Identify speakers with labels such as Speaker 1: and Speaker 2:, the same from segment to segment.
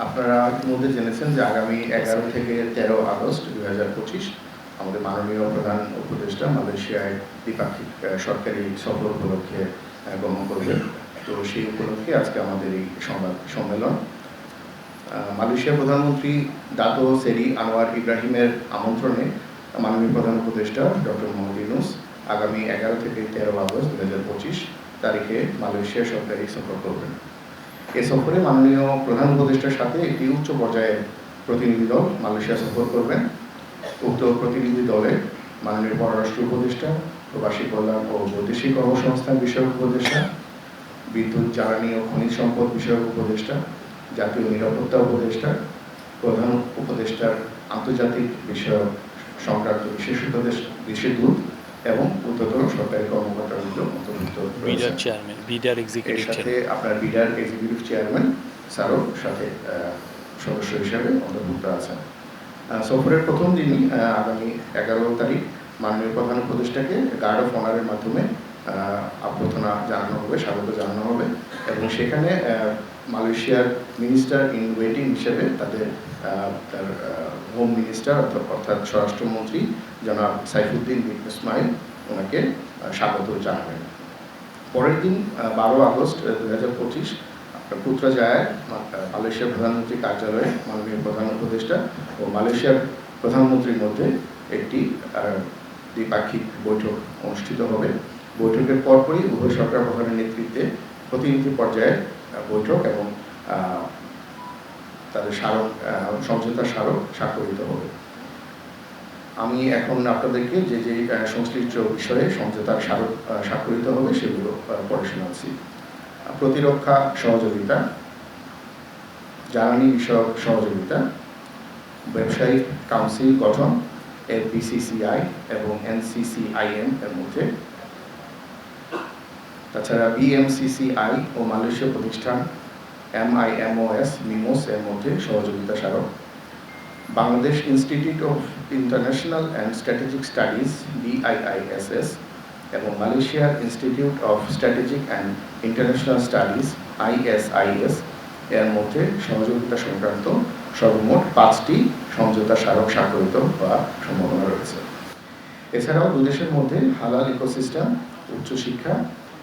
Speaker 1: আপনারা ইতিমধ্যে জেনেছেন যে আগামী 11 থেকে 13 আগস্ট 2025 আমাদের মাননীয় প্রধান উপদেষ্টা মালয়েশিয়ায় দ্বিপাক্ষিক সরকারি সফর উপলক্ষে গমন করবেন। তো সেই উপলক্ষে আজকে আমাদের এই সংবাদ সম্মেলন। মালয়েশিয়ার প্রধানমন্ত্রী দাতো সেরি আনোয়ার ইব্রাহিমের আমন্ত্রণে মাননীয় প্রধান উপদেষ্টা ডক্টর মোহাম্মদ ইউনূস আগামী 11 থেকে 13 আগস্ট 2025 তারিখে মালয়েশিয়া সরকারি সফর করবেন। এ সফরে মাননীয় প্রধান উপদেষ্টার সাথে একটি উচ্চ পর্যায়ের প্রতিনিধি দল মালয়েশিয়া সফর করবেন। উক্ত প্রতিনিধি দলে মাননীয় পররাষ্ট্র উপদেষ্টা, প্রবাসী কল্যাণ ও বৈদেশিক কর্মসংস্থান বিষয়ক উপদেষ্টা, বিদ্যুৎ জ্বালানি ও খনিজ সম্পদ বিষয়ক উপদেষ্টা, জাতীয় নিরাপত্তা উপদেষ্টা, প্রধান উপদেষ্টার আন্তর্জাতিক বিষয়ক সংক্রান্ত বিশেষ দূত এবং উচ্চতর সরকারি কর্মকর্তাগুলো অন্তর্ভুক্ত রয়েছে। এর সাথে আপনার বিডার এক্সিকিউটিভ চেয়ারম্যান স্যারও সাথে সদস্য হিসাবে অন্তর্ভুক্ত আছেন। সফরের প্রথম দিনই আগামী 11 তারিখ মাননীয় প্রধান উপদেষ্টাকে গার্ড অফ অনারের মাধ্যমে অভ্যর্থনা জানানো হবে, স্বাগত জানানো হবে এবং সেখানে মালয়েশিয়ার মিনিস্টার ইন ওয়েটিং হিসেবে তার হোম মিনিস্টার অর্থাৎ স্বরাষ্ট্রমন্ত্রী জনাব সাইফুদ্দিন বিন ইসমাইল ওনাকে স্বাগত জানাবেন। পরের দিন 12 আগস্ট 2025 পুত্রাজায়ার মালয়েশিয়ার প্রধানমন্ত্রী কার্যালয়ে মাননীয় প্রধান উপদেষ্টা ও মালয়েশিয়ার প্রধানমন্ত্রীর মধ্যে একটি দ্বিপাক্ষিক বৈঠক অনুষ্ঠিত হবে। বৈঠকের পরপরই উভয় সরকার প্রধানের নেতৃত্বে প্রতিনিধি পর্যায়ের বৈঠক এবং তাদের সমঝোতার স্মারক স্বাক্ষরিত হবে। আমি এখন আপনাদেরকে যে সংশ্লিষ্ট বিষয়ে সমঝোতার স্মারক স্বাক্ষরিত হবে সেগুলো পড়ে শোনাচ্ছি। প্রতিরক্ষা সহযোগিতা, জ্বালানি বিষয়ক সহযোগিতা, ব্যবসায়িক কাউন্সিল গঠন BCCI এবং NCCIM এর মধ্যে, তাছাড়া BMCCI ও মালয়েশীয় প্রতিষ্ঠান MIMOS এর মধ্যে সহযোগিতা স্মারক, Bangladesh institute of international and strategic studies BIISS এবং মালয়েশিয়ার institute of strategic and international studies ISIS এর মধ্যে সহযোগিতা সংক্রান্ত সর্বমোট 5টি সমঝোতা স্মারক স্বাক্ষরিত হওয়ার সম্ভাবনা রয়েছে। এছাড়াও দুদেশের মধ্যে হালাল ইকোসিস্টেম, উচ্চশিক্ষা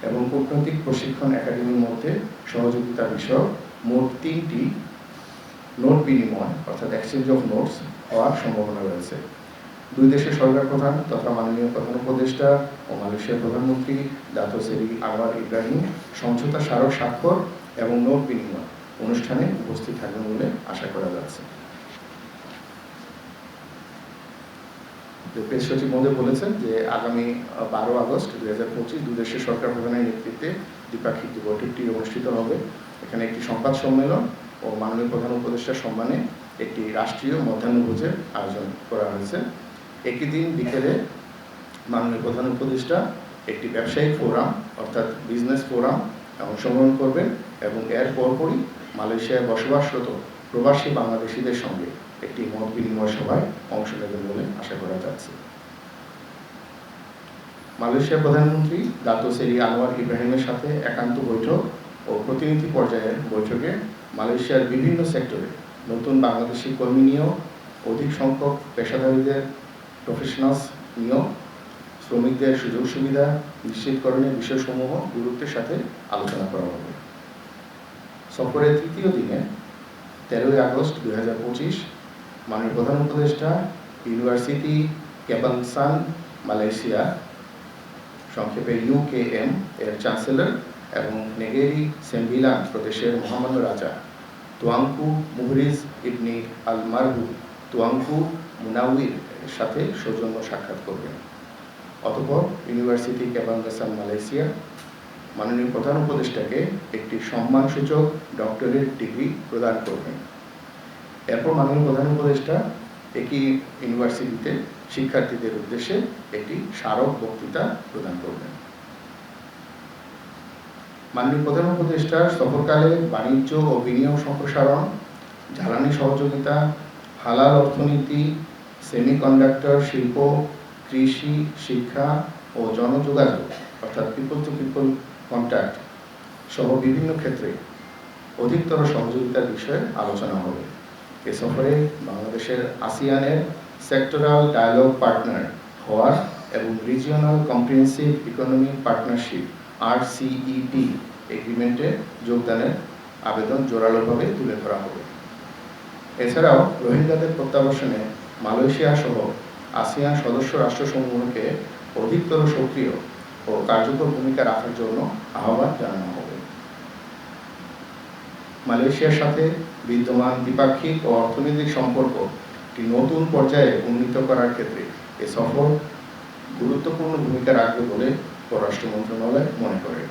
Speaker 1: এবং কূটনৈতিক প্রশিক্ষণ একাডেমির মধ্যে সহযোগিতা বিষয়ক মোট 3টি নোট বিনিময় অর্থাৎ এক্সচেঞ্জ অফ নোটস হওয়ার সম্ভাবনা রয়েছে। দুই দেশের সরকার প্রধান তথা মাননীয় প্রধান উপদেষ্টা ও মালয়েশিয়ার প্রধানমন্ত্রী দাতো সেরি আনোয়ার ইব্রাহিম সমঝোতা স্মারক স্বাক্ষর এবং নোট বিনিময় অনুষ্ঠানে উপস্থিত থাকবেন বলে আশা করা যাচ্ছে। প্রেস সচিব মহোদয় বলেছেন যে আগামী 12 আগস্ট 2025 দুই দেশের সরকার প্রধানের নেতৃত্বে দ্বিপাক্ষিক বৈঠকটি অনুষ্ঠিত হবে। এখানে একটি সংবাদ সম্মেলন ও মাননীয় প্রধান উপদেষ্টার সম্মানে একটি রাষ্ট্রীয় মধ্যাহ্নভোজের আয়োজন করা হয়েছে। একই দিন বিকেলে মাননীয় প্রধান উপদেষ্টা একটি ব্যবসায়িক ফোরাম অর্থাৎ বিজনেস ফোরাম অংশগ্রহণ করবেন এবং এর পরপরই মালয়েশিয়ায় বসবাসরত প্রবাসী বাংলাদেশিদের সঙ্গে একটি মত বিনিময় সভায় অংশ নেবেন বলে আশা করা যাচ্ছে। মালয়েশিয়ার প্রধানমন্ত্রী দাতো সেরি আনোয়ার ইব্রাহিমের সাথে একান্ত বৈঠক ও প্রতিনিধি পর্যায়ের বৈঠকে মালয়েশিয়ার বিভিন্ন সেক্টরে নতুন বাংলাদেশি কর্মী নিয়োগ, অধিক সংখ্যক পেশাদারীদের প্রফেশনালস নিয়োগ, শ্রমিকদের সুযোগ সুবিধা নিশ্চিতকরণের বিষয়সমূহ গুরুত্বের সাথে আলোচনা করা হবে। সফরের তৃতীয় দিনে 13 আগস্ট 2025 মাননীয় প্রধান উপদেষ্টা ইউনিভার্সিটি কেবাংসান মালয়েশিয়া সংক্ষেপে UKM এর চ্যান্সেলর এবং নেগেরি সেম্বিলান প্রদেশের মহামান্য রাজা তুয়াংকু মুহরিজ ইবনি আল মারহু তুয়াংকু মুনাউইর এর সাথে সৌজন্য সাক্ষাৎ করবেন। অতঃপর ইউনিভার্সিটি কেবাংসান মালয়েশিয়া মাননীয় প্রধান উপদেষ্টাকে একটি সম্মানসূচক ডক্টরেট ডিগ্রি প্রদান করবেন। এরপর মাননীয় প্রধান উপদেষ্টা একই ইউনিভার্সিটিতে শিক্ষার্থীদের উদ্দেশ্যে একটি স্মারক বক্তৃতা প্রদান করবেন। মাননীয় প্রধান উপদেষ্টার সফরকালে বাণিজ্য ও বিনিয়োগ সম্প্রসারণ, জ্বালানি সহযোগিতা, হালাল অর্থনীতি, সেমিকন্ডাক্টর শিল্প, কৃষি, শিক্ষা ও জনযোগাযোগ অর্থাৎ পিপল টু পিপল কন্ট্যাক্ট সহ বিভিন্ন ক্ষেত্রে অধিকতর সহযোগিতার বিষয়ে আলোচনা হবে। এ সফরে বাংলাদেশের আসিয়ানের সেক্টরাল ডায়ালগ পার্টনার হওয়ার এবং regional comprehensive economic partnership RCEP এগ্রিমেন্টে যোগদানের আবেদন জোরালোভাবে তুলে ধরা হবে। এছাড়াও রোহিঙ্গাদের প্রত্যাবাসনে মালয়েশিয়া সহ আসিয়ান সদস্য রাষ্ট্রসমূহকে অধিকতর সক্রিয় ও কার্যকর ভূমিকা রাখার জন্য আহ্বান জানানো হবে। মালয়েশিয়ার সাথে বিদ্যমান দ্বিপাক্ষিক ও অর্থনৈতিক সম্পর্ক একটি নতুন পর্যায়ে উন্নীত করার ক্ষেত্রে এ সফর গুরুত্বপূর্ণ ভূমিকা রাখবে বলে পররাষ্ট্র মন্ত্রণালয় মনে করে।